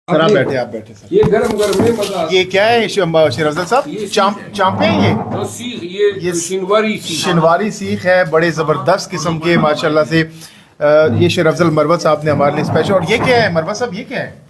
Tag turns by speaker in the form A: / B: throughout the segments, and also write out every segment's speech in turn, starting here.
A: Sir आप बैठे sir.
B: ये गरम गरम में मजा आता
A: ये क्या है शेर अफजल साहब?
B: ये
A: चांपे हैं ये?
B: है। सीख ये शिनवारी सीख
A: शिनवारी सीख है, बड़े ज़बरदस्त किस्म के माशाल्लाह से। ये शेर अफजल मरवत साहब ने हमारे लिए स्पेशल। और ये क्या है मरवत साहब, ये क्या है?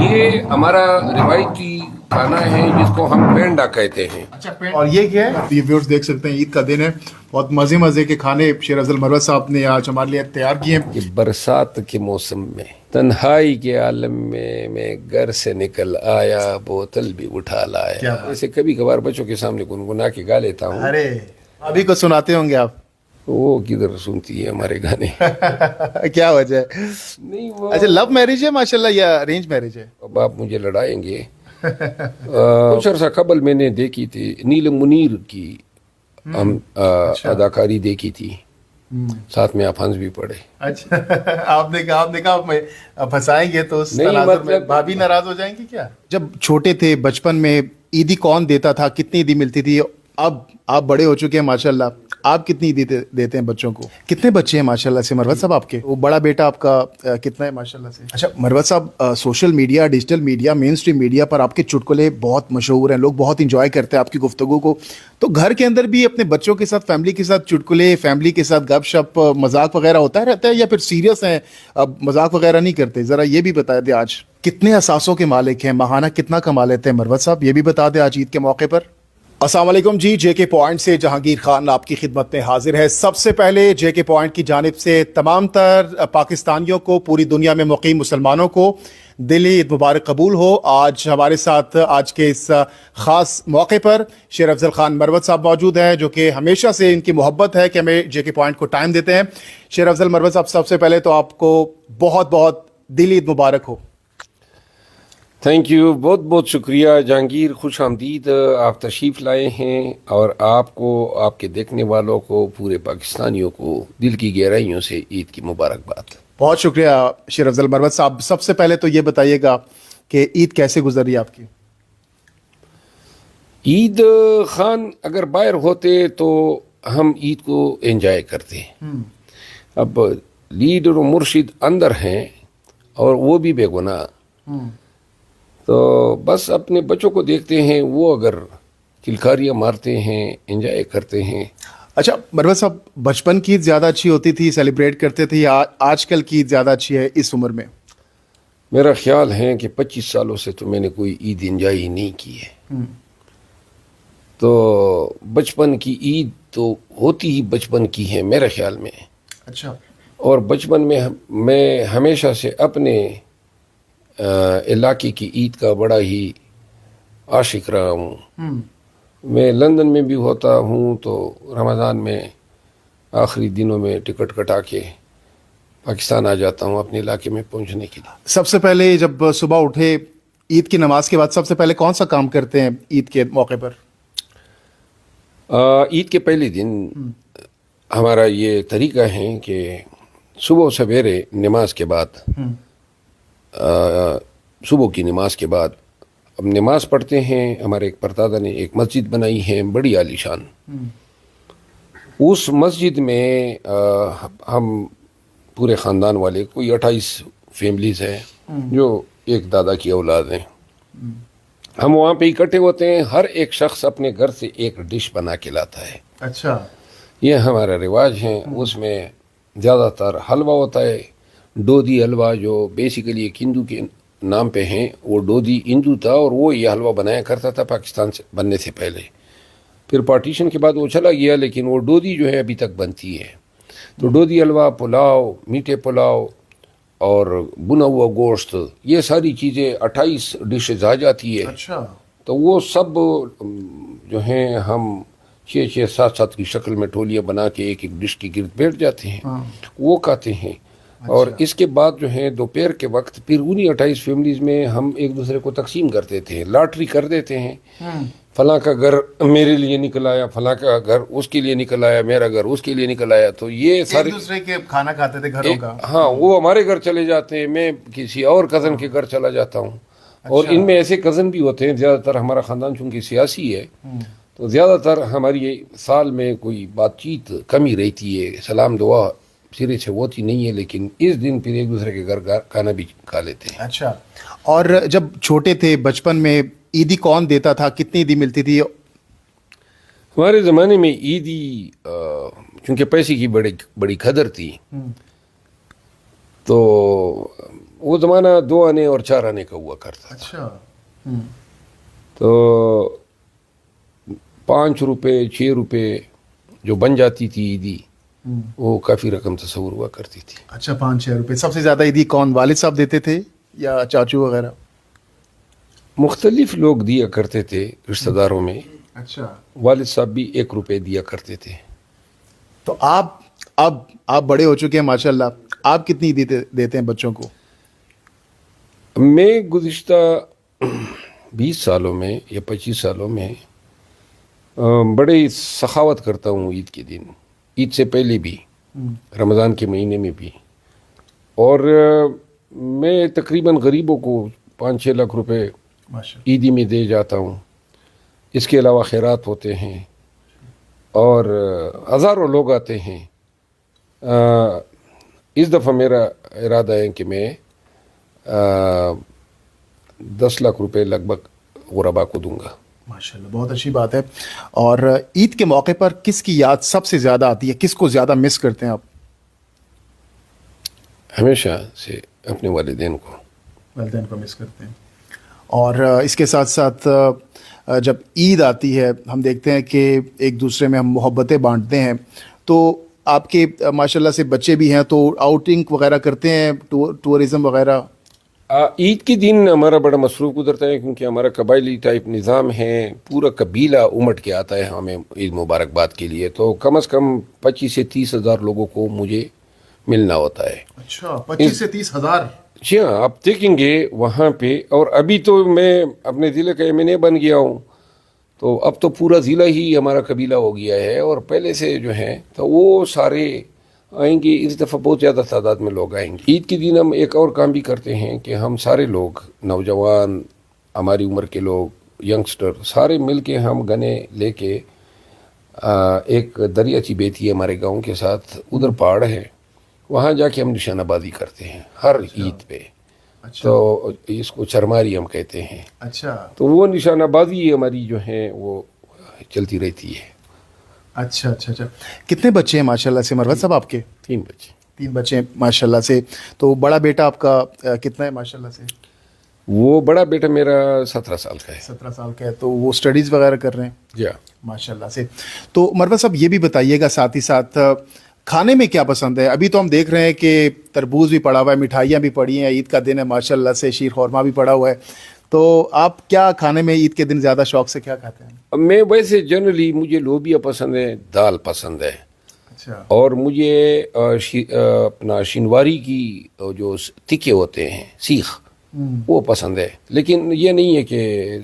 B: ये हमारा रिवायती खाना है जिसको हम पेंडा कहते हैं।
A: अच्छा, और ये क्या है? ये व्यूअर्स देख सकते हैं, ईद का दिन है, बहुत मज़े मज़े के खाने शेर अफजल मरवत साहब ने आज हमारे लिए तैयार किए हैं।
B: कि बरसात के मौसम में तन्हाई के आलम में मैं घर से निकल आया, बोतल भी उठा लाया। ऐसे कभी कभार बच्चों के सामने गुनगुना के गा लेता हूँ।
A: अरे अभी को सुनाते होंगे आप?
B: वो किधर सुनती है हमारे गाने।
A: क्या वजह है?
B: नहीं वो
A: अच्छा, लव मैरिज है माशाल्लाह या अरेंज मैरिज है?
B: अब आप मुझे लड़ाएंगे। कुछ अर्सा कबल मैंने देखी थी, नीलम मुनीर की हम अदाकारी देखी थी, साथ में आप हंस भी पड़े।
A: अच्छा आपने कहा आप फंसाएंगे तो उस
B: नहीं,
A: तनाजुर में
B: मतलब-
A: भाभी नाराज हो जाएंगी क्या? जब छोटे थे बचपन में ईदी कौन देता था, कितनी ईदी मिलती थी? अब आप बड़े हो चुके हैं माशाल्लाह, आप कितनी ईदी देते हैं बच्चों को? कितने बच्चे हैं माशाल्लाह से मरवत साहब आपके? वो बड़ा बेटा आपका कितना है माशाल्लाह से? अच्छा मरवत साहब, social media, digital media, main stream media पर आपके चुटकुले बहुत मशहूर हैं, लोग बहुत इंजॉय करते हैं आपकी गुफ्तगू को। तो घर के अंदर भी अपने बच्चों के साथ, फैमिली के साथ चुटकुले, फैमिली के साथ गपशप, मजाक वगैरह होता रहता है, या फिर सीरियस हैं, अब मजाक वगैरह नहीं करते? ज़रा ये भी बता दें आज कितने असासों के मालिक हैं, माहाना कितना कमा लेते हैं मरवत साहब, ये भी बता दें आज ईद के मौके पर। अस्सलाम वालेकुम जी, जेके पॉइंट से जहांगीर खान आपकी खिदमत में हाजिर है। सबसे पहले जेके पॉइंट की जानिब से तमाम तर पाकिस्तानियों को, पूरी दुनिया में मुकीम मुसलमानों को दिली ईद मुबारक कबूल हो। आज हमारे साथ आज के इस ख़ास मौके पर शेर अफजल खान मरवत साहब मौजूद हैं, जो कि हमेशा से इनकी मोहब्बत है कि हमें जेके पॉइंट को टाइम देते हैं। शेर अफजल मरवत साहब, सबसे पहले तो आपको बहुत बहुत दिली ईद मुबारक हो।
B: थैंक यू, बहुत बहुत शुक्रिया जहांगीर, खुश आमदीद। आप तशरीफ़ लाए हैं और आपको, आपके देखने वालों को, पूरे पाकिस्तानियों को दिल की गहराइयों से ईद की मुबारकबाद।
A: बहुत शुक्रिया शेर अफजल मरवत साहब। सबसे पहले तो ये बताइएगा कि ईद कैसे गुजरी आपकी?
B: ईद खान अगर बाहर होते तो हम ईद को एंजॉय करते। अब लीडर और मुर्शिद अंदर हैं और वो भी बेगुनाह, तो बस अपने बच्चों को देखते हैं, वो अगर किलकारियाँ मारते हैं, एंजॉय करते हैं।
A: अच्छा मरवत साहब, बचपन की ईद ज़्यादा अच्छी होती थी, सेलिब्रेट करते थे, या आजकल की ईद ज़्यादा अच्छी है इस उम्र में?
B: मेरा ख्याल है कि 25 सालों से तो मैंने कोई ईद एंजॉय ही नहीं की है। तो बचपन की ईद तो होती ही बचपन की है मेरे ख्याल में।
A: अच्छा।
B: और बचपन में मैं हमेशा से अपने इलाके की ईद का बड़ा ही आशिक रहा हूँ। मैं लंदन में भी होता हूँ तो रमज़ान में आखिरी दिनों में टिकट कटा के पाकिस्तान आ जाता हूँ अपने इलाके में पहुँचने के लिए।
A: सबसे पहले जब सुबह उठे ईद की नमाज के बाद, सबसे पहले कौन सा काम करते हैं ईद के मौके पर?
B: ईद के पहले दिन हमारा ये तरीका है कि सुबह सवेरे नमाज के बाद, सुबह की नमाज के बाद अब नमाज पढ़ते हैं। हमारे एक परदादा ने एक मस्जिद बनाई है बड़ी आलीशान। उस मस्जिद में हम पूरे ख़ानदान वाले, कोई 28 फैमिलीज़ हैं जो एक दादा की औलाद हैं, हम वहाँ पे इकट्ठे होते हैं। हर एक शख्स अपने घर से एक डिश बना के लाता है।
A: अच्छा।
B: ये हमारा रिवाज है। उसमें ज़्यादातर हलवा होता है, डोदी हलवा, जो बेसिकली एक हिंदू के नाम पे हैं। वो डोदी हिंदू था और वो ये हलवा बनाया करता था पाकिस्तान से बनने से पहले। फिर पार्टीशन के बाद वो चला गया, लेकिन वो डोदी जो है अभी तक बनती है। तो डोदी हलवा, पुलाव, मीठे पुलाव और भुना हुआ गोश्त, ये सारी चीज़ें 28 डिशेज आ जाती है।
A: अच्छा।
B: तो वो सब जो हैं हम 6-6, 7-7 की शक्ल में टोलियाँ बना के एक एक डिश की गिर्द बैठ जाते हैं, वो खाते हैं। और इसके बाद जो है दोपहर के वक्त फिर उन्हीं 28 फैमिलीज़ में हम एक दूसरे को तकसीम कर देते हैं, लॉटरी कर देते हैं। फलां का घर मेरे लिए निकल आया, फलां का घर उसके लिए निकल आया, मेरा घर उसके लिए निकल आया। तो ये सारे
A: एक दूसरे के खाना खाते थे घरों का।
B: हाँ, वो हमारे घर चले जाते हैं, मैं किसी और कज़न के घर चला जाता हूँ। और इनमें ऐसे कज़न भी होते हैं, ज़्यादातर हमारा ख़ानदान चूँकि सियासी है तो ज़्यादातर हमारी साल में कोई बातचीत कम ही रहती है, सलाम दुआ सिरे से होती नहीं है, लेकिन इस दिन फिर एक दूसरे के घर खाना भी खा लेते हैं।
A: अच्छा, और जब छोटे थे बचपन में ईदी कौन देता था, कितनी ईदी मिलती थी?
B: हमारे ज़माने में ईदी चूँकि पैसे की बड़ी कदर थी, तो वो ज़माना 2 आने और 4 आने का हुआ करता था।
A: अच्छा।
B: तो 5 रुपये 6 रुपये जो बन जाती थी ईदी, वो काफ़ी रकम तस्वुर हुआ करती थी।
A: अच्छा, 5-6 रुपए। सबसे ज़्यादा ईदी कौन, वालिद साहब देते थे या चाचू वगैरह?
B: मुख्तलिफ लोग दिया करते थे रिश्तेदारों में।
A: अच्छा,
B: वालिद साहब भी 1 रुपये दिया करते थे।
A: तो आप बड़े हो चुके हैं माशाल्लाह, आप कितनी ईदी देते हैं बच्चों को?
B: मैं गुज़िश्ता 20 सालों में या 25 सालों में बड़े सखावत करता हूँ ईद के दिन, ईद से पहले भी, रमज़ान के महीने में भी। और मैं तकरीबन गरीबों को 5-6 लाख रुपए
A: माशाल्लाह।
B: ईदी में दे जाता हूँ। इसके अलावा खैरात होते हैं और हज़ारों लोग आते हैं। इस दफ़ा मेरा इरादा है कि मैं 10 लाख रुपए लगभग गुरबा को दूंगा।
A: माशाल्लाह, बहुत अच्छी बात है। और ईद के मौके पर किसकी याद सबसे ज़्यादा आती है, किसको ज़्यादा मिस करते हैं आप?
B: हमेशा से अपने वालिदैन को।
A: वालिदैन को मिस करते हैं। और इसके साथ साथ जब ईद आती है हम देखते हैं कि एक दूसरे में हम मोहब्बतें बांटते हैं, तो आपके माशाल्लाह से बच्चे भी हैं, तो आउटिंग वगैरह करते हैं, टूरिज़म वगैरह?
B: ईद के दिन हमारा बड़ा मसरूफ़ गुजरता है, क्योंकि हमारा कबायली टाइप निज़ाम है। पूरा कबीला उमड़ के आता है हमें ईद मुबारकबाद के लिए। तो कम से कम 25 से 30 हज़ार लोगों को मुझे मिलना होता है।
A: अच्छा, 25 से 30 हज़ार?
B: जी हाँ, आप देखेंगे वहाँ पे। और अभी तो मैं अपने ज़िले का MNA बन गया हूँ, तो अब तो पूरा ज़िला ही हमारा कबीला हो गया है। और पहले से जो है तो वो सारे आएंगे। इस दफ़ा बहुत ज़्यादा तादाद में लोग आएंगे। ईद के दिन हम एक और काम भी करते हैं कि हम सारे लोग, नौजवान, हमारी उम्र के लोग, यंगस्टर, सारे मिल के हम गने लेके एक दरियाची बेती है हमारे गांव के साथ, उधर पहाड़ है, वहाँ जाके हम निशानाबाजी करते हैं हर ईद पे।
A: अच्छा।
B: तो इसको चरमारी हम कहते हैं।
A: अच्छा।
B: तो वो निशानाबाजी हमारी जो है वो चलती रहती है।
A: अच्छा अच्छा अच्छा। कितने बच्चे हैं माशाल्लाह से मरवत साहब आपके?
B: 3 बच्चे।
A: 3 बच्चे हैं माशाल्लाह से। तो बड़ा बेटा आपका कितना है माशाल्लाह से?
B: वो बड़ा बेटा मेरा 17 साल का है।
A: 17 साल का है। तो वो स्टडीज़ वगैरह कर रहे हैं?
B: जी हाँ।
A: माशाल्लाह से। तो मरवत साहब ये भी बताइएगा साथ ही साथ, खाने में क्या पसंद है? अभी तो हम देख रहे हैं कि तरबूज भी पड़ा हुआ है, मिठाइयाँ भी पड़ी हैं, ईद का दिन है माशाल्लाह से, शीर खुरमा भी पड़ा हुआ है। तो आप क्या खाने में ईद के दिन ज़्यादा शौक से क्या खाते हैं?
B: मैं वैसे जनरली मुझे लोबिया पसंद है, दाल पसंद है।
A: अच्छा।
B: और मुझे अपना शिनवारी की जो तिक्के होते हैं, सीख, वो पसंद है। लेकिन ये नहीं है कि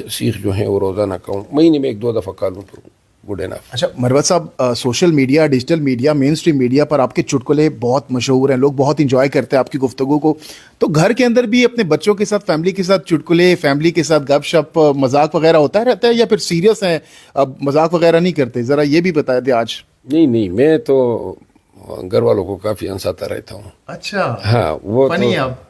B: सीख जो है वो रोज़ाना खाऊं, महीने में 1-2 दफ़ा खा लूँ तो गुड इनफ।
A: अच्छा मरवत साहब, social media, digital media, main stream media पर आपके चुटकुले बहुत मशहूर हैं, लोग बहुत इंजॉय करते हैं आपकी गुफ्तगू को। तो घर के अंदर भी अपने बच्चों के साथ, फैमिली के साथ चुटकुले, फैमिली के साथ गपशप, मजाक वगैरह होता रहता है, या फिर सीरियस हैं, अब मजाक वगैरह नहीं करते? ज़रा ये भी बता दें आज।
B: नहीं, मैं तो घर वालों को काफ़ी हंसाता रहता हूँ।
A: अच्छा।
B: हाँ, वो
A: फनी
B: तो
A: आप?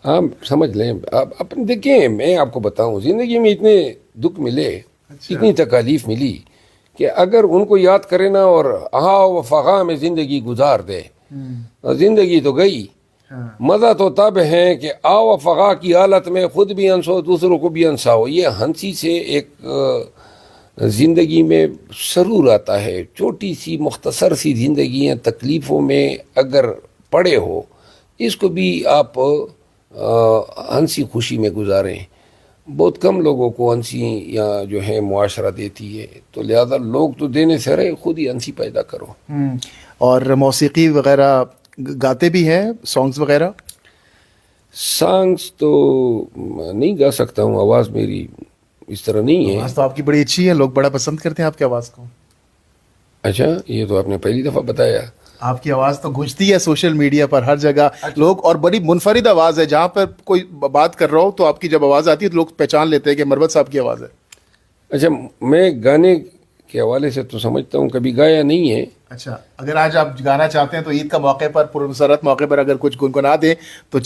B: आप समझ लें। आप अपन देखिए, मैं आपको बताऊं, ज़िंदगी में इतने दुख मिले, इतनी तकालीफ मिली कि अगर उनको याद करें ना और आहा व फ़ग़ा में ज़िंदगी गुजार दे, ज़िंदगी तो गई।
A: हाँ।
B: मज़ा तो तब है कि आओ फ़ग़ा की हालत में ख़ुद भी हंसो, दूसरों को भी हंसाओ। ये हंसी से एक ज़िंदगी में सरूर आता है। छोटी सी मुख्तसर सी ज़िंदगी है, तकलीफ़ों में अगर पड़े हो, इसको भी आप हंसी खुशी में गुजारें। बहुत कम लोगों को हंसी या जो है मुआशरा देती है, तो लिहाजा लोग तो देने से रहे, खुद ही हंसी पैदा करो।
A: और मौसीकी वगैरह गाते भी हैं, सॉन्ग्स वगैरह?
B: सॉन्ग्स तो नहीं गा सकता हूँ, आवाज़ मेरी इस तरह नहीं है।
A: आवाज़ तो आपकी बड़ी अच्छी है, लोग बड़ा पसंद करते हैं आपकी आवाज़ को।
B: अच्छा, ये तो आपने पहली दफ़ा बताया।
A: आपकी आवाज़ तो गूंजती है सोशल मीडिया पर हर जगह। लोग, और बड़ी मुनफरिद आवाज़ है, जहाँ पर कोई बात कर रहा हो तो आपकी जब आवाज़ आती है तो लोग पहचान लेते हैं कि मरवत साहब की आवाज़ है।
B: अच्छा, मैं गाने کے حوالے سے تو سمجھتا ہوں کبھی گایا نہیں ہے.
A: اچھا، اگر آج آپ گانا چاہتے ہیں تو عید کا موقع پر، پرمسرت موقع پر اگر کچھ گنگنا دیں تو